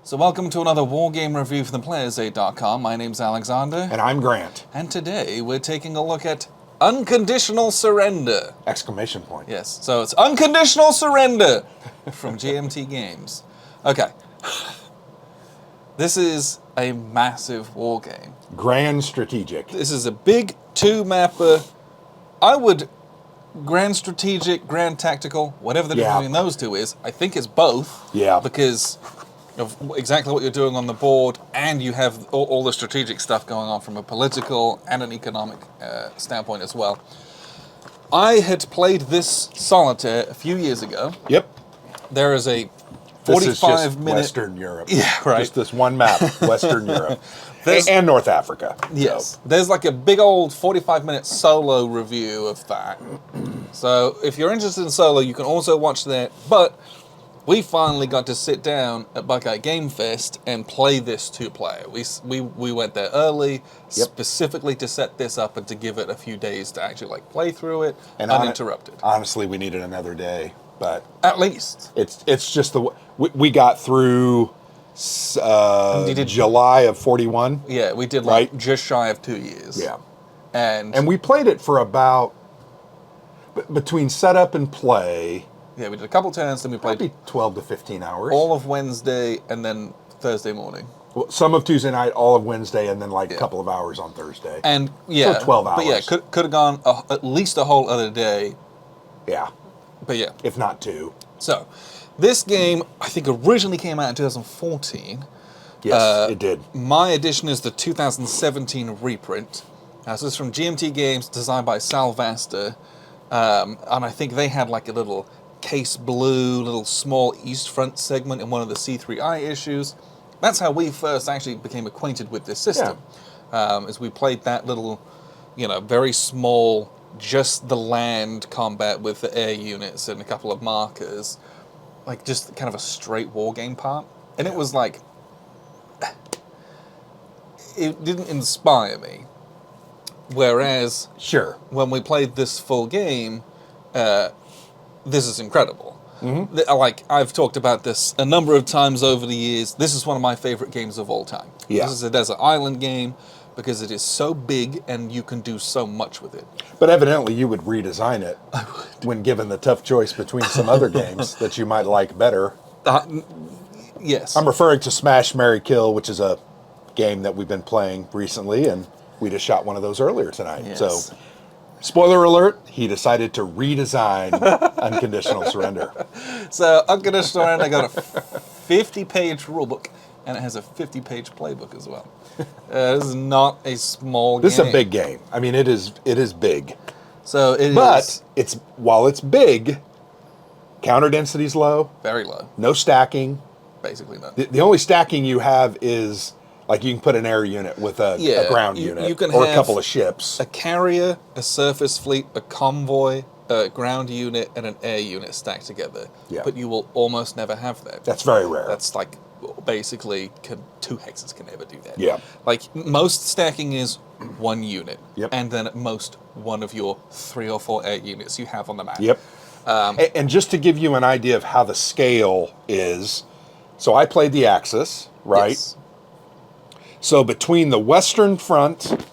So welcome to another war game review from theplayersaid.com. My name's Alexander. And I'm Grant. And today we're taking a look at Unconditional Surrender. Exclamation point. Yes, so it's Unconditional Surrender from GMT Games. Okay. This is a massive war game. Grand strategic. This is a big two-mapper. I would grand strategic, grand tactical, whatever the difference between those two is. I think it's both. Yeah. Because of exactly what you're doing on the board, and you have all the strategic stuff going on from a political and an economic standpoint as well. I had played this solitaire a few years ago. Yep. There is a 45-minute... This is just Western Europe. Yeah, right. Just this one map, Western Europe. And North Africa. Yes. So. There's like a big old 45-minute solo review of that. So if you're interested in solo, you can also watch that. But we finally got to sit down at Buckeye Game Fest and play this two-player. We went there early, specifically to set this up and to give it a few days to actually like play through it and uninterrupted. Honestly, we needed another day, but at least it's just the we got through July of 41. Yeah, we did just shy of 2 years. Yeah, and we played it for about between setup and play. Yeah, we did a couple turns, then we played maybe 12 to 15 hours. All of Wednesday and then Thursday morning. Well, some of Tuesday night, all of Wednesday, and then like a couple of hours on Thursday. And yeah, so 12 hours. But yeah, could have gone at least a whole other day. Yeah. But yeah. If not two. So, this game, I think originally came out in 2014. Yes, it did. My edition is the 2017 reprint. So this is from GMT Games, designed by Sal Vasta. And I think they had like a little case blue, little small east front segment in one of the C3I issues. That's how we first actually became acquainted with this system. As we played that little, very small, just the land combat with the air units and a couple of markers, like just kind of a straight war game part. And it was like, it didn't inspire me. Whereas, when we played this full game, this is incredible. Mm-hmm. Like, I've talked about this a number of times over the years. This is one of my favorite games of all time. Yeah. This is a desert island game because it is so big and you can do so much with it. But evidently you would redesign it when given the tough choice between some other games that you might like better. Yes. I'm referring to Smash, Marry, Kill, which is a game that we've been playing recently, and we just shot one of those earlier tonight. Yes. So, spoiler alert, he decided to redesign Unconditional Surrender. So, Unconditional Surrender got a 50-page rulebook, and it has a 50-page playbook as well. This is not a small game. This is a big game. I mean, it is big. So it but it's while it's big, counter density's low. Very low. No stacking. Basically none. The only stacking you have is, like, you can put an air unit with a ground unit, you can or have a couple of ships. A carrier, a surface fleet, a convoy, a ground unit, and an air unit stacked together. Yeah. But you will almost never have that. That's very rare. That's like, basically, two hexes can never do that. Yeah. Like, most stacking is one unit. Yep. And then at most, one of your 3 or 4 air units you have on the map. Yep. And just to give you an idea of how the scale is, so I played the Axis, right? Yes. So between the Western Front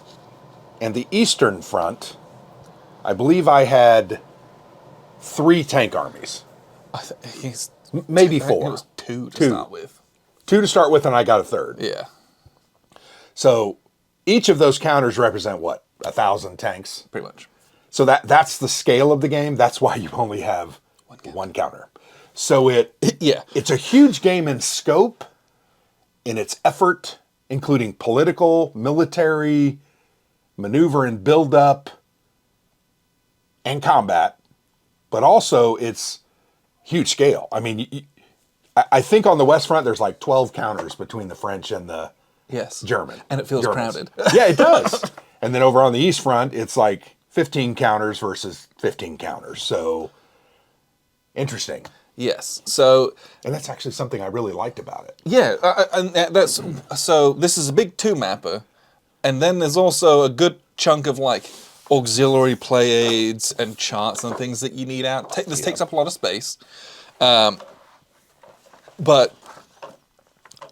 and the Eastern Front, I believe I had 3 tank armies. Maybe 4. It was 2 to start with. 2 to start with, and I got a 3rd. Yeah. So each of those counters represent what? 1,000 tanks? Pretty much. So that's the scale of the game. That's why you only have one counter. So it's a huge game in scope, in its effort, including political, military, maneuver and build-up, and combat. But also, it's huge scale. I mean, I think on the West Front, there's like 12 counters between the French and the German. And it feels crowded. Yeah, it does. And then over on the East Front, it's like 15 counters versus 15 counters. So, interesting. Yes. So, and that's actually something I really liked about it. Yeah, and that's so. This is a big 2-mapper, and then there's also a good chunk of like auxiliary play aids and charts and things that you need out. This takes up a lot of space, but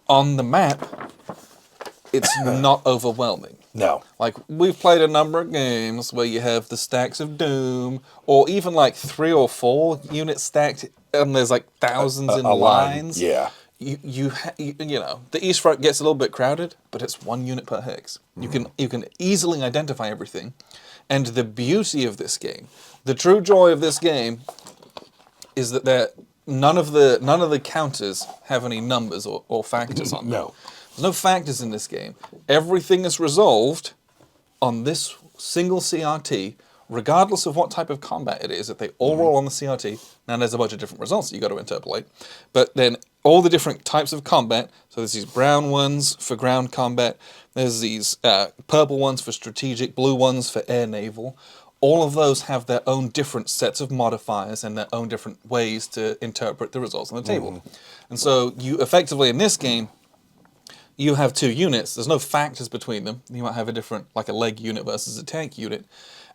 on the map, it's not overwhelming. No. Like, we've played a number of games where you have the stacks of Doom, or even like 3 or 4 units stacked, and there's like thousands in lines. Yeah. You know, the East Front gets a little bit crowded, but it's 1 unit per hex. You can easily identify everything. And the beauty of this game, the true joy of this game, is that none of the counters have any numbers or factors on them. No. There's no factors in this game. Everything is resolved on this single CRT, regardless of what type of combat it is. If they all roll on the CRT, now there's a bunch of different results that you got to interpolate. But then all the different types of combat, so there's these brown ones for ground combat, there's these purple ones for strategic, blue ones for air naval. All of those have their own different sets of modifiers and their own different ways to interpret the results on the table. And so you effectively, in this game, you have 2 units. There's no factors between them. You might have a different, like a leg unit versus a tank unit.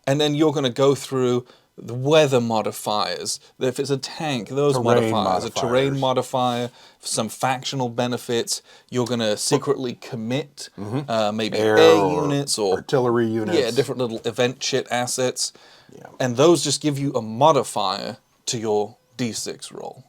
And then you're going to go through the weather modifiers. If it's a tank, those modifiers. A terrain modifier, some factional benefits. You're going to secretly commit maybe air units or artillery units. Yeah, different little event shit assets. Yeah. And those just give you a modifier to your D6 roll.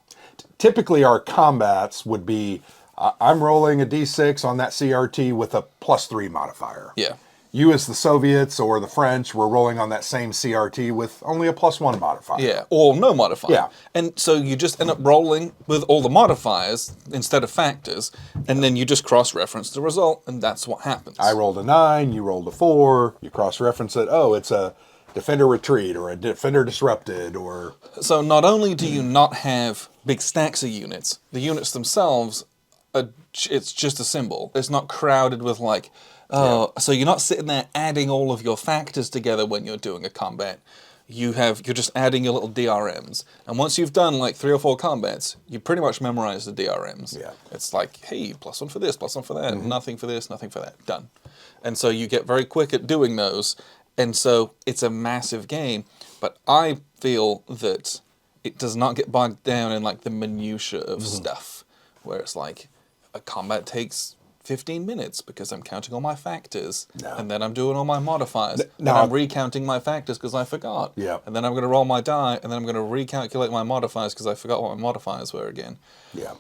Typically, our combats would be, I'm rolling a D6 on that CRT with a +3 modifier. Yeah. You as the Soviets or the French were rolling on that same CRT with only a +1 modifier. Yeah, or no modifier. Yeah. And so you just end up rolling with all the modifiers instead of factors, and then you just cross-reference the result, and that's what happens. I rolled a 9, you rolled a 4, you cross-reference it, oh, it's a defender retreat or a defender disrupted or... So not only do you not have big stacks of units, the units themselves, it's just a symbol. It's not crowded with like... So you're not sitting there adding all of your factors together when you're doing a combat. You're just adding your little DRMs. And once you've done like 3 or 4 combats, you pretty much memorize the DRMs. Yeah. It's like, hey, +1 for this, +1 for that, nothing for this, nothing for that, done. And so you get very quick at doing those. And so it's a massive game. But I feel that it does not get bogged down in like the minutiae of stuff. Where it's like, a combat takes 15 minutes because I'm counting all my factors, and then I'm doing all my modifiers, and I'm recounting my factors because I forgot, and then I'm going to roll my die, and then I'm going to recalculate my modifiers because I forgot what my modifiers were again. Yeah,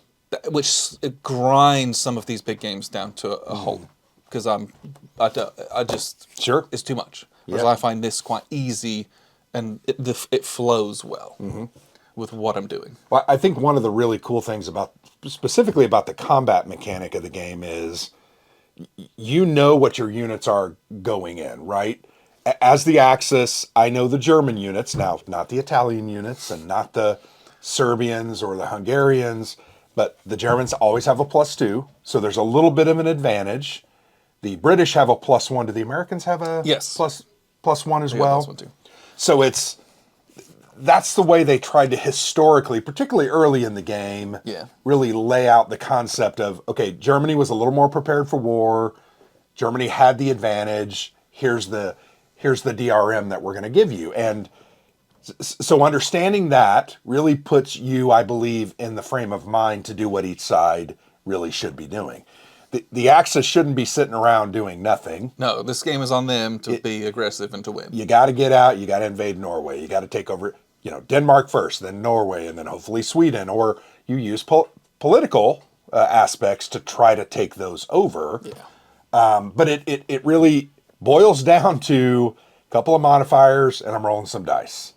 which it grinds some of these big games down to a halt because I just it's too much. Whereas I find this quite easy, and it flows well with what I'm doing. Well, I think one of the really cool things specifically about the combat mechanic of the game is you know what your units are going in, right? As the Axis, I know the German units, now not the Italian units and not the Serbians or the Hungarians, but the Germans always have a +2, so there's a little bit of an advantage. The British have a +1. Do the Americans have a +1 as well? +1 too. So that's the way they tried to historically, particularly early in the game, really lay out the concept of, okay, Germany was a little more prepared for war. Germany had the advantage. Here's the DRM that we're going to give you. And so understanding that really puts you, I believe, in the frame of mind to do what each side really should be doing. The Axis shouldn't be sitting around doing nothing. No, this game is on them to be aggressive and to win. You got to get out. You got to invade Norway. You got to take over, Denmark first, then Norway, and then hopefully Sweden. Or you use political aspects to try to take those over. Yeah. But it really boils down to a couple of modifiers, and I'm rolling some dice.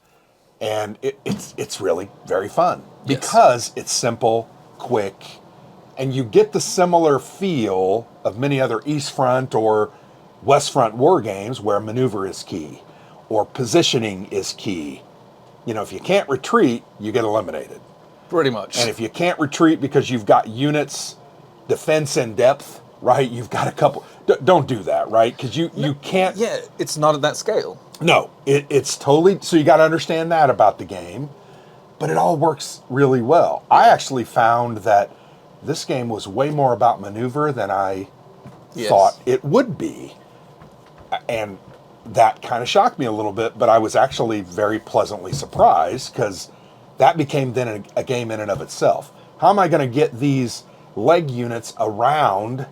And it's really very fun because it's simple, quick, and you get the similar feel of many other East Front or West Front war games where maneuver is key or positioning is key. If you can't retreat, you get eliminated. Pretty much. And if you can't retreat because you've got units, defense in depth, right? You've got a couple. Don't do that, right? Because you can't. Yeah, it's not at that scale. No, it's totally. So you got to understand that about the game. But it all works really well. I actually found that this game was way more about maneuver than I thought it would be. And that kind of shocked me a little bit, but I was actually very pleasantly surprised because that became then a game in and of itself. How am I going to get these leg units around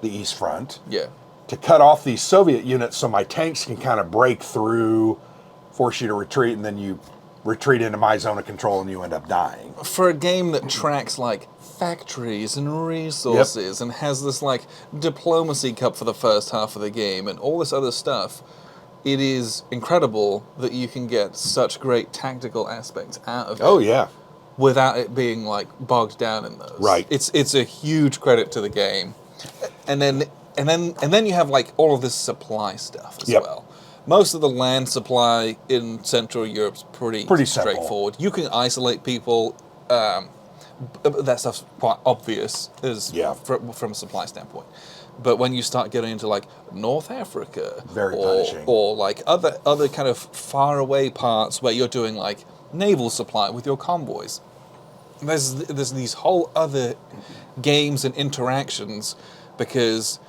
the East Front Yeah. to cut off these Soviet units so my tanks can kind of break through, force you to retreat, and then you retreat into my zone of control and you end up dying. For a game that tracks like factories and resources and has this like diplomacy cup for the first half of the game and all this other stuff, it is incredible that you can get such great tactical aspects out of it. Oh, yeah. Without it being like bogged down in those. Right. It's a huge credit to the game. And then you have like all of this supply stuff as well. Most of the land supply in Central Europe's pretty straightforward. You can isolate people. That stuff's quite obvious from a supply standpoint. But when you start getting into like North Africa, or like other kind of far away parts where you're doing like naval supply with your convoys, there's these whole other games and interactions because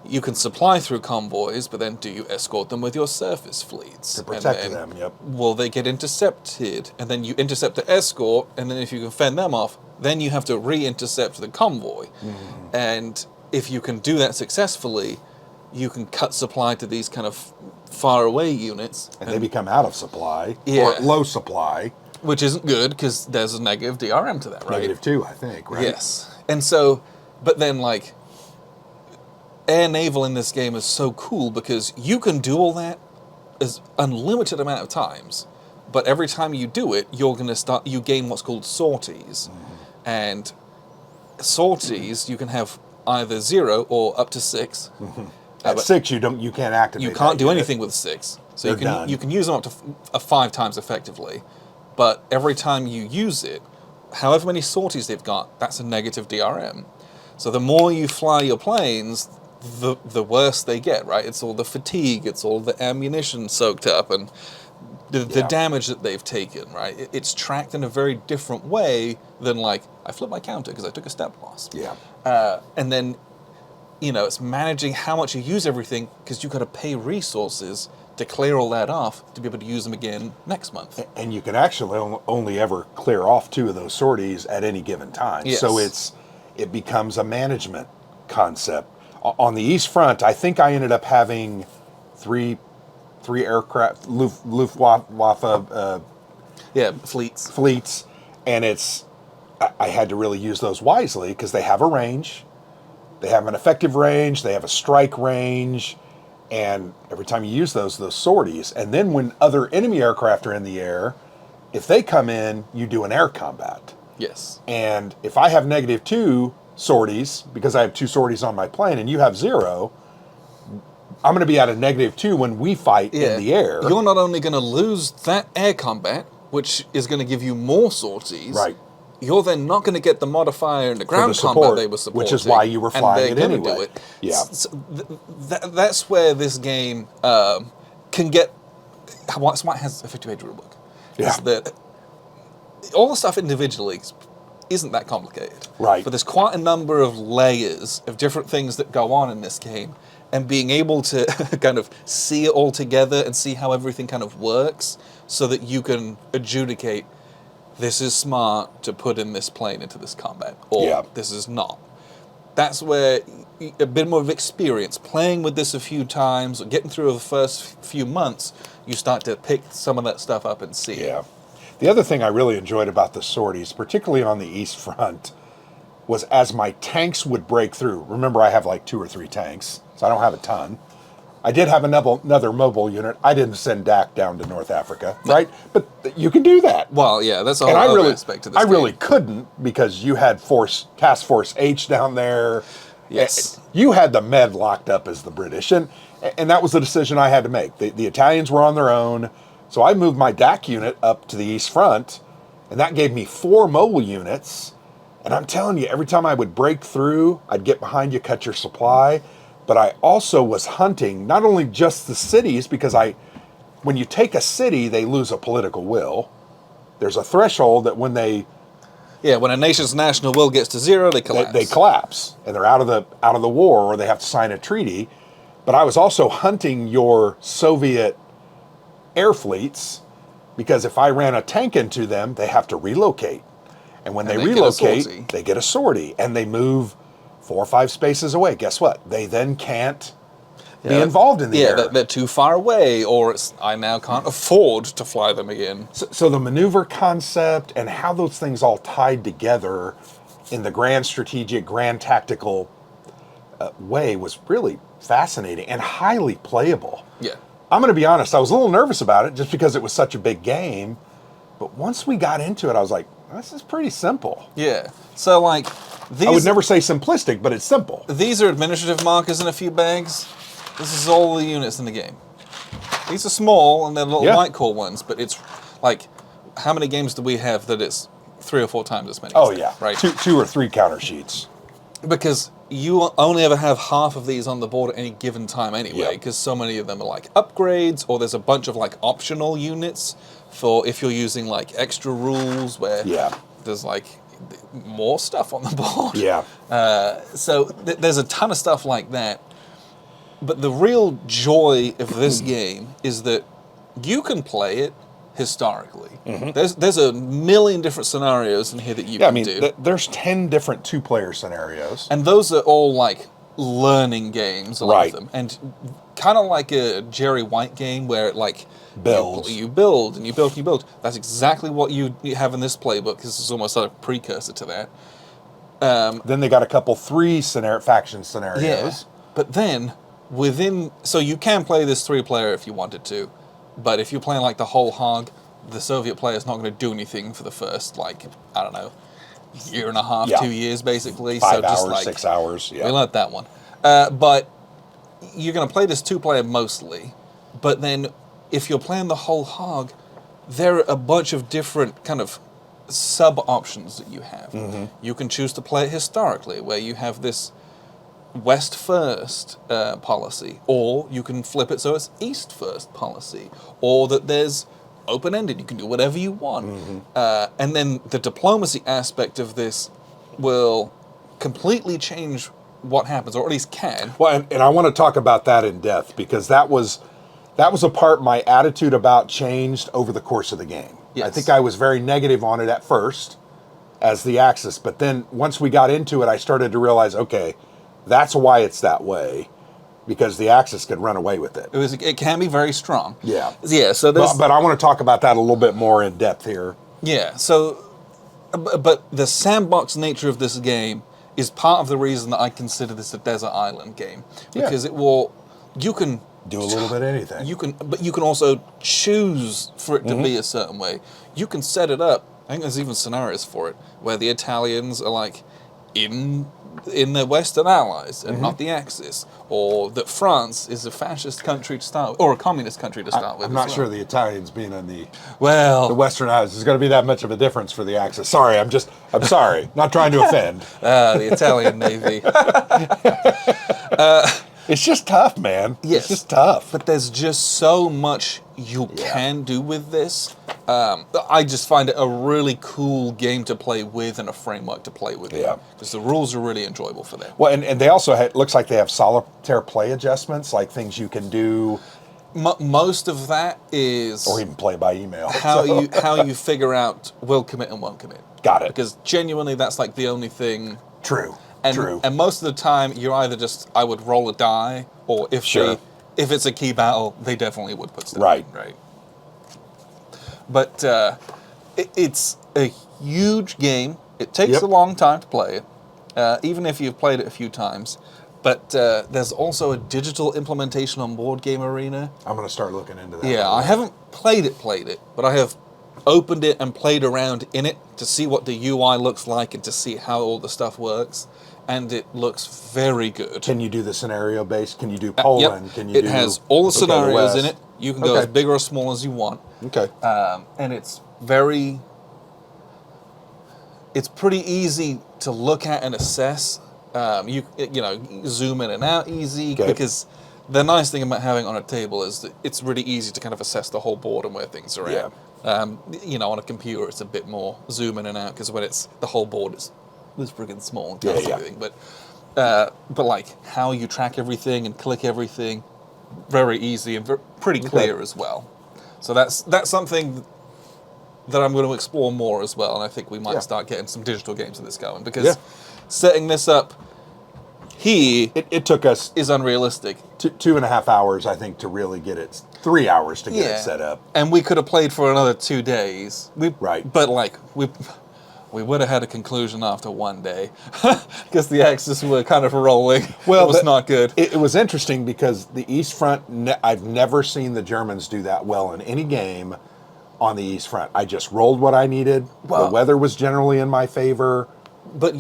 you can supply through convoys, but then do you escort them with your surface fleets? To protect them, Will they get intercepted? And then you intercept the escort, and then if you can fend them off, then you have to re-intercept the convoy. Mm-hmm. And if you can do that successfully, you can cut supply to these kind of far-away units. And they become out of supply, or low supply. Which isn't good, because there's a negative DRM to that, right? -2, I think, right? Yes. And so, but then, like, air naval in this game is so cool because you can do all that as unlimited amount of times, but every time you do it, you gain what's called sorties. Mm-hmm. And sorties, you can have either 0 or up to 6. Mm-hmm. At 6, you can't activate. You can't do anything with 6. So you can use them up to 5 times effectively, but every time you use it, however many sorties they've got, that's a negative DRM. So the more you fly your planes, the worse they get, right? It's all the fatigue, it's all the ammunition soaked up, and the damage that they've taken, right? It's tracked in a very different way than like, I flipped my counter because I took a step loss. Yeah. And then, it's managing how much you use everything because you've got to pay resources to clear all that off to be able to use them again next month. And you can actually only ever clear off 2 of those sorties at any given time. Yes. So it becomes a management concept. On the East Front, I think I ended up having three aircraft, Luftwaffe fleets, and I had to really use those wisely because they have a range, they have an effective range, they have a strike range, and every time you use those sorties, and then when other enemy aircraft are in the air, if they come in, you do an air combat. Yes. And if I have -2 sorties, because I have 2 sorties on my plane and you have 0, I'm going to be at a -2 when we fight in the air. You're not only going to lose that air combat, which is going to give you more sorties. Right. You're then not going to get the modifier in the ground combat they were supporting. Which is why you were flying it anyway. Do it. Yeah. So that's where this game can get... That's why it has a 50-page rulebook. Yeah. That all the stuff individually isn't that complicated. Right. But there's quite a number of layers of different things that go on in this game, and being able to kind of see it all together and see how everything kind of works so that you can adjudicate, this is smart to put in this plane into this combat, or this is not. That's where a bit more of experience, playing with this a few times, or getting through the first few months, you start to pick some of that stuff up and see it. The other thing I really enjoyed about the sorties, particularly on the East Front, was as my tanks would break through. Remember, I have like 2 or 3 tanks, so I don't have a ton. I did have another mobile unit. I didn't send DAC down to North Africa, right? But you can do that. Well, yeah, that's a whole other aspect of this game. I really couldn't, because you had Task Force H down there. Yes. You had the Med locked up as the British, and that was the decision I had to make. The Italians were on their own, so I moved my DAC unit up to the East Front, and that gave me 4 mobile units. And I'm telling you, every time I would break through, I'd get behind you, cut your supply. But I also was hunting not only just the cities, because when you take a city, they lose a political will. There's a threshold that when a nation's national will gets to 0, they collapse. They collapse, and they're out of the war, or they have to sign a treaty. But I was also hunting your Soviet air fleets, because if I ran a tank into them, they have to relocate. And when they they get a relocate, sortie. they get a sortie, and they move 4 or 5 spaces away. Guess what? They then can't be involved in the air. They're too far away, or I now can't afford to fly them again. So the maneuver concept and how those things all tied together in the grand strategic, grand tactical way was really fascinating and highly playable. Yeah. I'm going to be honest, I was a little nervous about it just because it was such a big game. But once we got into it, I was like, this is pretty simple. Yeah. So, like, I would never say simplistic, but it's simple. These are administrative markers in a few bags. This is all the units in the game. These are small, and they're little white core ones, but it's like, how many games do we have that it's 3 or 4 times as many? Oh, as yeah. that, right? Two or three counter sheets. Because you only ever have half of these on the board at any given time anyway, because so many of them are like upgrades, or there's a bunch of like optional units for if you're using like extra rules where there's like more stuff on the board. Yeah. So there's a ton of stuff like that. But the real joy of this game is that you can play it historically. There's a million different scenarios in here that you can do. There's 10 different 2-player scenarios. And those are all like learning games, a lot of them. And kind of like a Jerry White game where it like builds. You build and you build and you build. That's exactly what you have in this playbook. This is almost like a precursor to that. Then they got a couple 3 faction scenarios. Yeah. But then so you can play this 3-player if you wanted to, but if you're playing like the whole hog, the Soviet player is not going to do anything for the first, like, I don't know, year and a half, 2 years, basically. 5 so just hours, like, 6 hours. Yeah. We learned that one. But you're going to play this 2-player mostly, but then if you're playing the whole hog, there are a bunch of different kind of sub-options that you have. You can choose to play it historically, where you have this West first policy, or you can flip it so it's East first policy, or that there's open-ended, you can do whatever you want. And then the diplomacy aspect of this will completely change what happens, or at least can. Well, and I want to talk about that in depth, because that was a part my attitude about changed over the course of the game. Yes. I think I was very negative on it at first as the Axis, but then once we got into it, I started to realize, okay, that's why it's that way, because the Axis could run away with it. It can be very strong. Yeah. Yeah. So but I want to talk about that a little bit more in depth here. Yeah. So, but the sandbox nature of this game is part of the reason that I consider this a desert island game, because you can do a little bit of anything. But you can also choose for it to be a certain way. You can set it up. I think there's even scenarios for it where the Italians are like in the Western Allies and not the Axis, or that France is a fascist country to start with, or a communist country to start with. I'm not sure the Italians being in the Western Allies is going to be that much of a difference for the Axis. Sorry, I'm sorry, not trying to offend. The Italian Navy. It's just tough, man. Yes. It's just tough. But there's just so much you can do with this. I just find it a really cool game to play with and a framework to play with. Yeah. Because the rules are really enjoyable for that. Well, and they also looks like they have solitaire play adjustments, like things you can do. Most of that is... Or even play by email. How you figure out will commit and won't commit. Got it. Because genuinely that's like the only thing... True. And most of the time, you're either just, I would roll a die, or if it's a key battle, they definitely would put stuff in. Right. But it's a huge game. It takes a long time to play it, even if you've played it a few times. But there's also a digital implementation on Board Game Arena. I'm going to start looking into that. Yeah, I haven't played it, but I have opened it and played around in it to see what the UI looks like and to see how all the stuff works. And it looks very good. Can you do the scenario based? Can you do Poland? Can you it has all the scenarios in it. You can go as big or as small as you want. Okay. And it's pretty easy to look at and assess. You zoom in and out easy, because the nice thing about having it on a table is that it's really easy to kind of assess the whole board and where things are at. On a computer it's a bit more zoom in and out, because when it's the whole board it's friggin' small and everything. But like how you track everything and click everything, very easy and pretty clear as well. So that's something that I'm going to explore more as well, and I think we might Yeah. start getting some digital games of this going, because setting this up here It took us is unrealistic. 2.5 hours, I think, to really get it. 3 hours to get it set up. And we could have played for another 2 days. Right. But like we would have had a conclusion after 1 day because the axes were kind of rolling. Well, it was not good. It was interesting because the East Front, I've never seen the Germans do that well in any game on the East Front. I just rolled what I needed. The weather was generally in my favor. But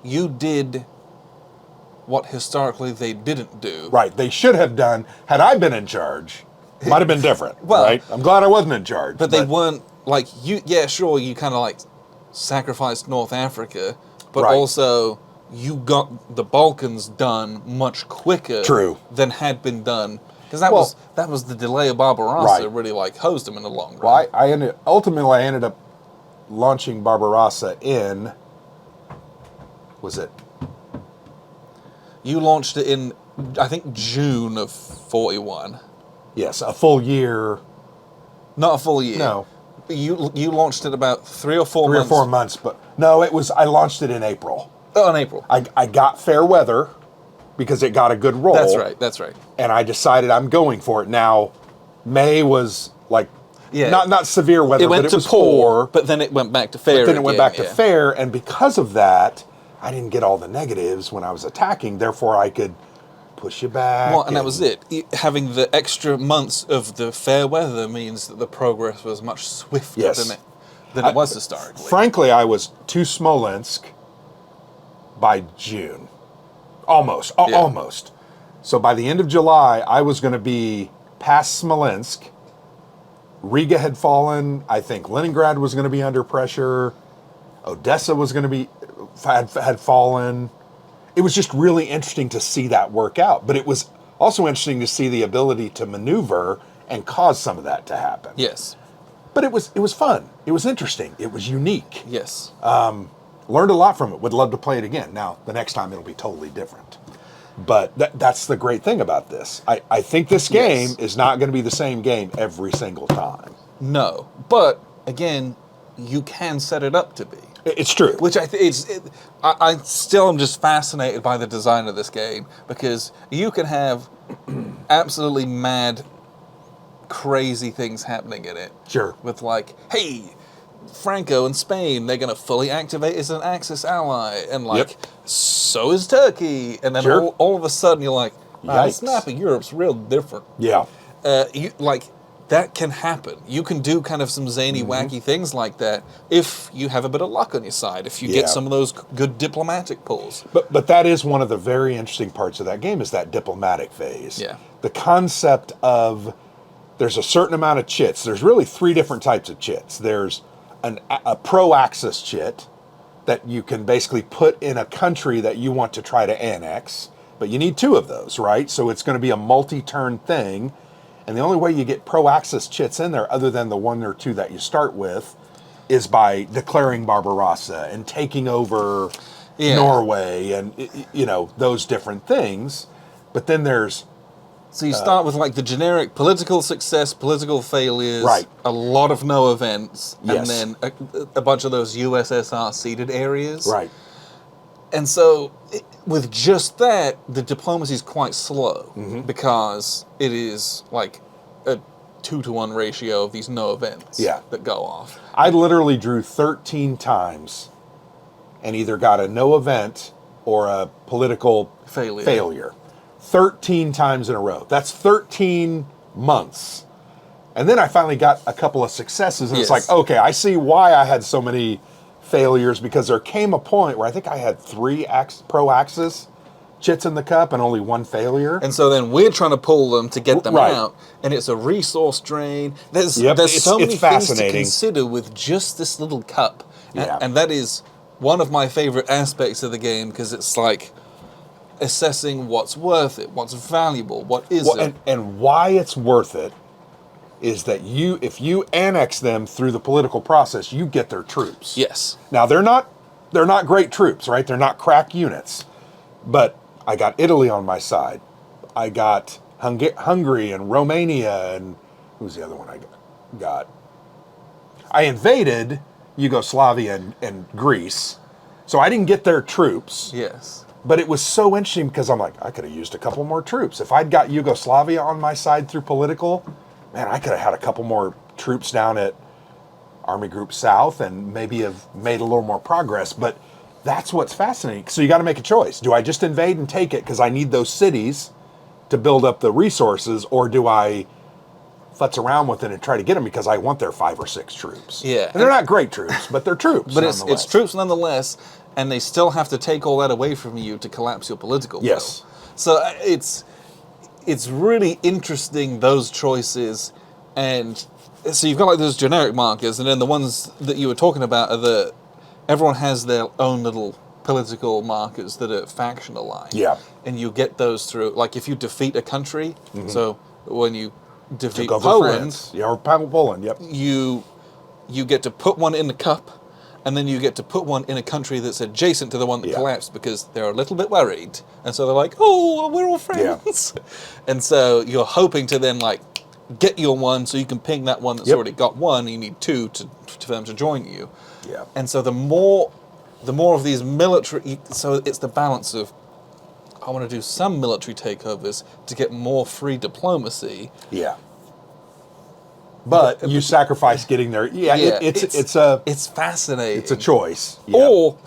you did what historically they didn't do. Right. They should have done, had I been in charge, it might have been different. Right? I'm glad I wasn't in charge. But they weren't, like, you kind of like sacrificed North Africa, but also you got the Balkans done much quicker than had been done. Because that was the delay of Barbarossa really like hosed them in the long run. Well, I ended up launching Barbarossa in, was it? You launched it in, I think, June of 41. Yes, a full year. Not a full year. No. You launched it about 3 or 4 months. 3 or 4 months, but no, I launched it in April. Oh, in April. I got fair weather because it got a good roll. That's right. And I decided I'm going for it. Now, May was like, not severe weather, but it was poor. But then it went back to fair. But then it went back to fair, and because of that, I didn't get all the negatives when I was attacking, therefore I could push you back. Well, and that was it. Having the extra months of the fair weather means that the progress was much swifter than it was historically. Frankly, I was to Smolensk by June. Almost. So by the end of July, I was going to be past Smolensk. Riga had fallen. I think Leningrad was going to be under pressure. Odessa was going to be had fallen. It was just really interesting to see that work out. But it was also interesting to see the ability to maneuver and cause some of that to happen. Yes. But it was fun. It was interesting. It was unique. Yes. Learned a lot from it. Would love to play it again. Now, the next time it'll be totally different. But that's the great thing about this. I think this game is not going to be the same game every single time. No. But, again, you can set it up to be. It's true. Which I still am just fascinated by the design of this game, because you can have absolutely mad, crazy things happening in it. Sure. With like, hey, Franco and Spain, they're going to fully activate as an Axis ally, and like, so is Turkey, and then all of a sudden you're like, snappy, Europe's real different. Yeah. That can happen. You can do kind of some zany, wacky things like that if you have a bit of luck on your side, if you get some of those good diplomatic pulls. But that is one of the very interesting parts of that game, is that diplomatic phase. Yeah. The concept of, there's a certain amount of chits. There's really 3 different types of chits. There's a pro-Axis chit that you can basically put in a country that you want to try to annex, but you need 2 of those, right? So it's going to be a multi-turn thing. And the only way you get pro-Axis chits in there, other than the 1 or 2 that you start with, is by declaring Barbarossa and taking over Norway and, those different things. But then there's... So you start with like the generic political success, political failures, a lot of no events, and then a bunch of those USSR ceded areas. Right. And so, with just that, the diplomacy is quite slow, because it is like a 2-to-1 ratio of these no events that go off. I literally drew 13 times and either got a no event or a political failure. 13 times in a row. That's 13 months. And then I finally got a couple of successes, and it's like, okay, I see why I had so many failures, because there came a point where I think I had 3 pro-Axis chits in the cup and only 1 failure. And so then we're trying to pull them to get them out, and it's a resource drain. There's so many things to consider with just this little cup. And that is one of my favorite aspects of the game, because it's like assessing what's worth it, what's valuable, what isn't. And why it's worth it is that if you annex them through the political process, you get their troops. Yes. Now, they're not great troops, right? They're not crack units. But I got Italy on my side. I got Hungary and Romania, and who's the other one I got? I invaded Yugoslavia and Greece, so I didn't get their troops. Yes. But it was so interesting because I'm like, I could have used a couple more troops. If I'd got Yugoslavia on my side through political, man, I could have had a couple more troops down at Army Group South and maybe have made a little more progress. But that's what's fascinating. So you got to make a choice. Do I just invade and take it because I need those cities to build up the resources, or do I futz around with it and try to get them because I want their 5 or 6 troops? Yeah. And they're not great troops, but they're troops. But it's troops nonetheless, and they still have to take all that away from you to collapse your political will. Yes. So it's really interesting, those choices. And so you've got like those generic markers, and then the ones that you were talking about are everyone has their own little political markers that are faction aligned. Yeah. And you get those through, like if you defeat a country, so when you defeat Took over Poland, France. Yeah, or Poland, yep. you get to put one in the cup, and then you get to put one in a country that's adjacent to the one that collapsed, because they're a little bit worried, and so they're like, "Oh, we're all friends," and so you're hoping to then like get your one, so you can ping that one that's already got one. You need 2 for them to join you. Yeah. And so the more of these military, so it's the balance of, I want to do some military takeovers to get more free diplomacy. Yeah. But you sacrifice getting there. Yeah, it's fascinating. It's a choice. Yeah. Or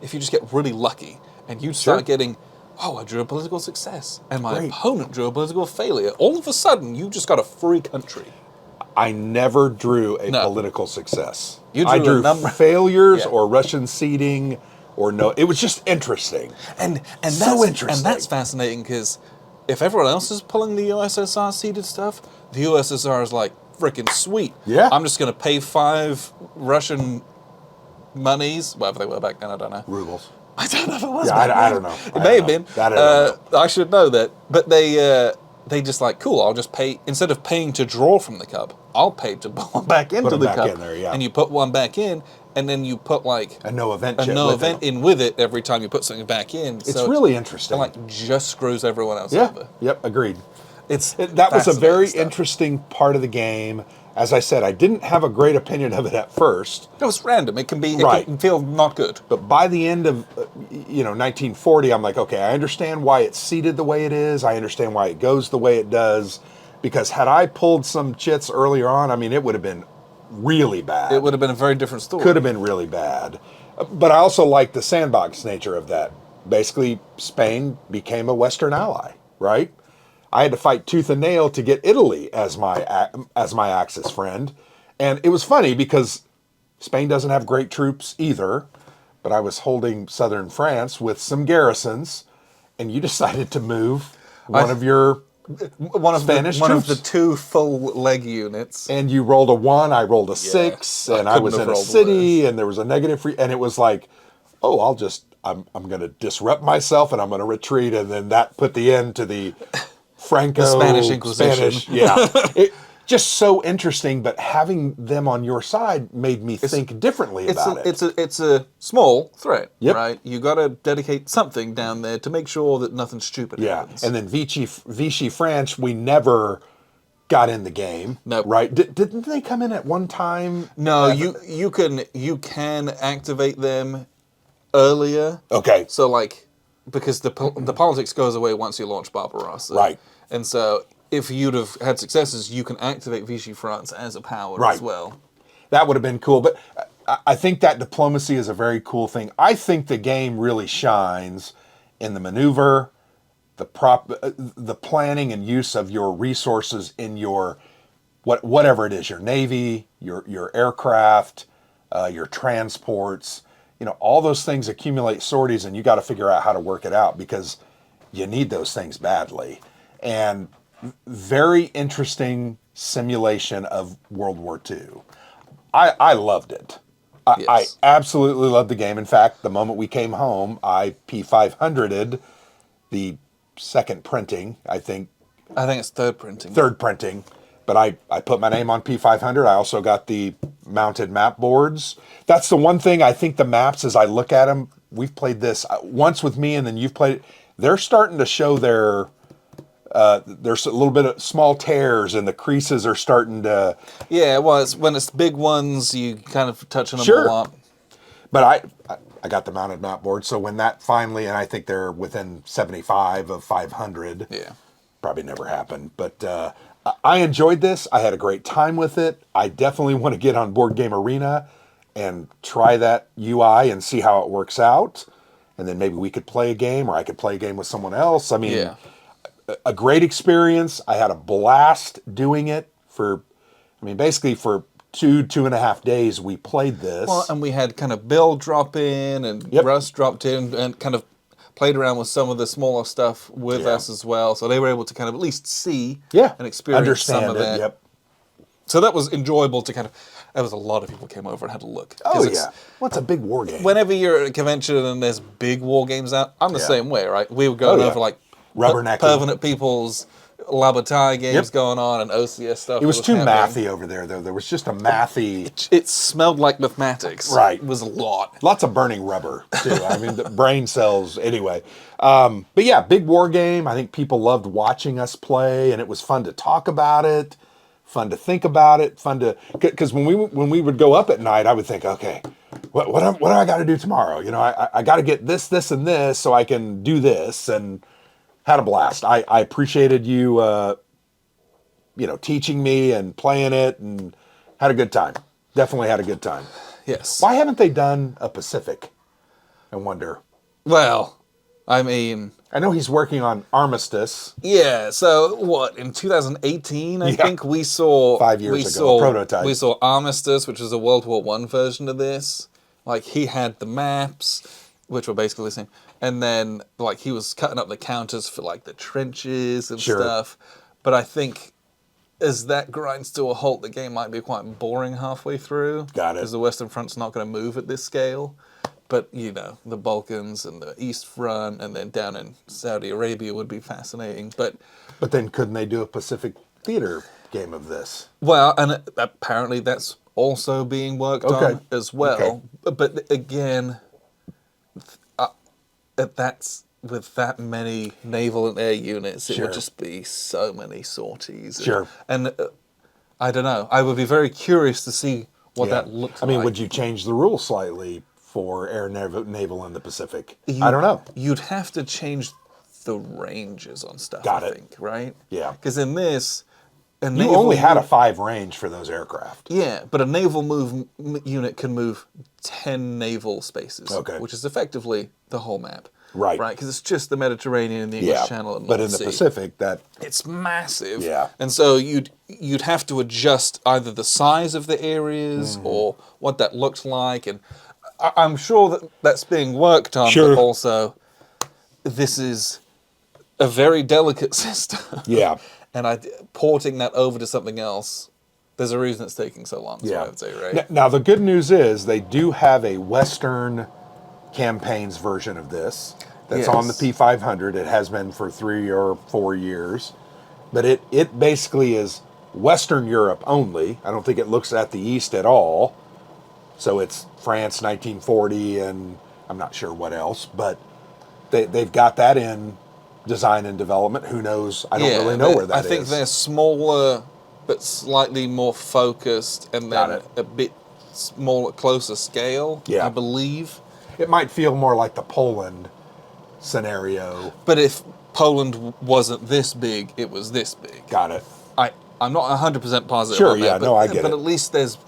if you just get really lucky and you start getting, I drew a political success, and my opponent drew a political failure. All of a sudden, you just got a free country. I never drew a political success. I drew failures or Russian ceding or no. It was just interesting. And so interesting. And that's fascinating, because if everyone else is pulling the USSR ceded stuff, the USSR is like, freaking sweet. Yeah. I'm just going to pay 5 Russian monies, whatever they were back then, I don't know. Rubles. I don't know if it was. Yeah, I don't know. It may have been. That I don't know. I should know that. But they just like, cool, I'll just pay, instead of paying to draw from the cup, I'll pay to put one back into the cup. In there, yeah. And you put one back in, and then you put like a no event in with it every time you put something back in. It's really interesting. And like just screws everyone else over. over. Yep, agreed. That was a very interesting part of the game. As I said, I didn't have a great opinion of it at first. It was random. It can feel not good. But by the end of 1940, I'm like, okay, I understand why it's seated the way it is. I understand why it goes the way it does. Because had I pulled some chits earlier on, I mean, it would have been really bad. It would have been a very different story. Could have been really bad. But I also like the sandbox nature of that. Basically, Spain became a Western ally, right? I had to fight tooth and nail to get Italy as my Axis friend. And it was funny because Spain doesn't have great troops either, but I was holding southern France with some garrisons, and you decided to move one of the 2 full leg units. And you rolled a 1, I rolled a 6, and I was in a city, and there was a negative free, and it was like, I'm going to disrupt myself, and I'm going to retreat, and then that put the end to the Franco, the Spanish Inquisition. Just so interesting, but having them on your side made me think differently about it. It's a small threat, right? You got to dedicate something down there to make sure that nothing stupid happens. And then Vichy French, we never got in the game, nope. Right? Didn't they come in at one time? No, you can activate them earlier. Okay. So like, because the politics goes away once you launch Barbarossa. Right. And so if you'd have had successes, you can activate Vichy France as a power as well. That would have been cool. But I think that diplomacy is a very cool thing. I think the game really shines in the maneuver, the planning and use of your resources in your, whatever it is, your navy, your aircraft, your transports. All those things accumulate sorties, and you got to figure out how to work it out because you need those things badly. And very interesting simulation of World War II. I loved it. I absolutely loved the game. In fact, the moment we came home, I P500'd the second printing, I think. I think it's third printing. Third printing. But I put my name on P500. I also got the mounted map boards. That's the one thing I think the maps, as I look at them, we've played this once with me and then you've played it. They're starting to show their There's a little bit of small tears, and the creases are starting to. Yeah, well, when it's big ones, you kind of touch on them Sure. a lot. But I got the mounted mount board, so when that finally, and I think they're within 75 of 500. Yeah. Probably never happened, but I enjoyed this. I had a great time with it. I definitely want to get on Board Game Arena and try that UI and see how it works out. And then maybe we could play a game, or I could play a game with someone else. I mean, a great experience. I had a blast doing it basically for 2.5 days we played this. Well, and we had kind of Bill drop in, and Russ dropped in, and kind of played around with some of the smaller stuff with us as well. So they were able to kind of at least see and experience some of that. Yep. So that was enjoyable to kind of. There was a lot of people came over and had a look. Oh yeah, well, it's a big war game. Whenever you're at a convention and there's big war games out, I'm the same way, right? We were going over like rubbernecking, Permanent People's Labatai games going on and OCS stuff. It was too mathy over there, though. There was just a mathy. It smelled like mathematics. Right. It was a lot. Lots of burning rubber, too. I mean, the brain cells, anyway. But yeah, big war game. I think people loved watching us play, and it was fun to talk about it, fun to think about it, fun to... Because when we would go up at night, I would think, okay, what do I got to do tomorrow? You know, I got to get this, and this so I can do this, and... Had a blast. I appreciated you, teaching me and playing it, and had a good time. Definitely had a good time. Yes. Why haven't they done a Pacific? I wonder. Well, I mean... I know he's working on Armistice. Yeah, so what, in 2018, I think we saw... 5 years ago, a prototype. We saw Armistice, which is a World War I version of this. Like, he had the maps, which were basically the same. And then, like, he was cutting up the counters for, like, the trenches and stuff. But I think as that grinds to a halt, the game might be quite boring halfway through. Got it. Because the Western Front's not going to move at this scale. But, the Balkans and the East Front and then down in Saudi Arabia would be fascinating. But then couldn't they do a Pacific Theater game of this? Well, and apparently that's also being worked on as well. Okay. But again... That's with that many naval and air units, it would just be so many sorties. And I don't know. I would be very curious to see what that looks like. I mean, would you change the rules slightly for air naval in the Pacific? I don't know. You'd have to change the ranges on stuff, I think, right? Yeah. Because in this... You only had a 5 range for those aircraft. Yeah, but a naval unit can move 10 naval spaces, which is effectively the whole map. Right. Right, because it's just the Mediterranean and the English Channel and but North in the Sea. Pacific, it's massive. Yeah. And so you'd have to adjust either the size of the areas or what that looks like, and I'm sure that's being worked on. But also, this is a very delicate system. Yeah. And porting that over to something else, there's a reason it's taking so long, is what I would say, right? Now, the good news is they do have a Western campaigns version of this that's on the P500. It has been for 3 or 4 years. But it basically is Western Europe only. I don't think it looks at the East at all. So it's France 1940 and I'm not sure what else. But they've got that in design and development. Who knows? I don't really know where that is. I think they're smaller but slightly more focused and then a bit smaller, closer scale, I believe. It might feel more like the Poland scenario. But if Poland wasn't this big, it was this big. Got it. I'm not 100% positive Sure, on that. I get it. But at least there's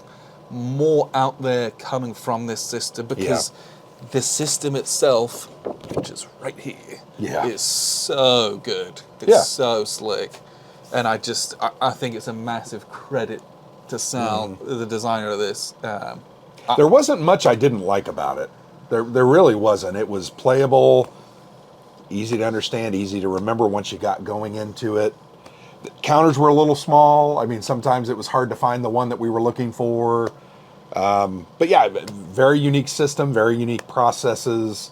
more out there coming from this system because the system itself, which is right here, is so good. It's so slick. And I think it's a massive credit to Sal, the designer of this. There wasn't much I didn't like about it. There really wasn't. It was playable, easy to understand, easy to remember once you got going into it. The counters were a little small. I mean, sometimes it was hard to find the one that we were looking for. But yeah, very unique system, very unique processes.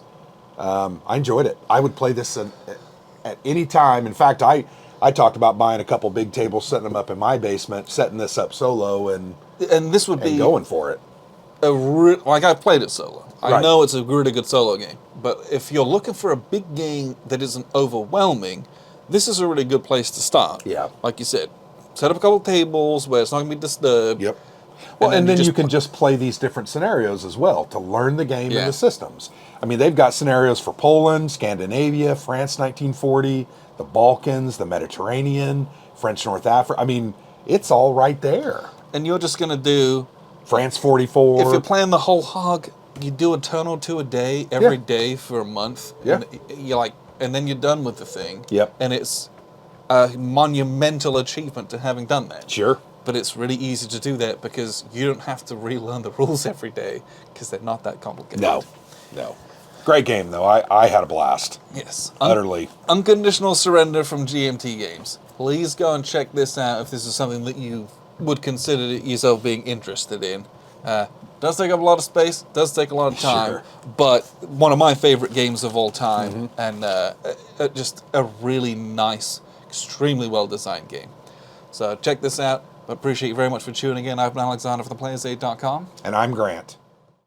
I enjoyed it. I would play this at any time. In fact, I talked about buying a couple big tables, setting them up in my basement, setting this up solo, and this would be going for it. Like I played it solo. I know it's a really good solo game, but if you're looking for a big game that isn't overwhelming, this is a really good place to start. Yeah. Like you said, set up a couple tables where it's not going to be disturbed. Yep. Well, and then you can put- just play these different scenarios as well to learn the game Yeah. and the systems. I mean, they've got scenarios for Poland, Scandinavia, France 1940, the Balkans, the Mediterranean, French North Africa. I mean, it's all right there. And you're just going to do... France 44. If you're playing the whole hog, you do a turn or two a day, every day for a month. Yeah. And you're like, and then you're done with the thing. Yep. And it's a monumental achievement to having done that. Sure. But it's really easy to do that because you don't have to relearn the rules every day because they're not that complicated. No. Great game, though. I had a blast. Yes. Utterly. Unconditional Surrender from GMT Games. Please go and check this out if this is something that you would consider yourself being interested in. Does take up a lot of space, does take a lot of time, Sure. but one of my favorite games of all time, and just a really nice, extremely well-designed game. So check this out. I appreciate you very much for tuning in. I've been Alexander from theplayersaid.com. And I'm Grant.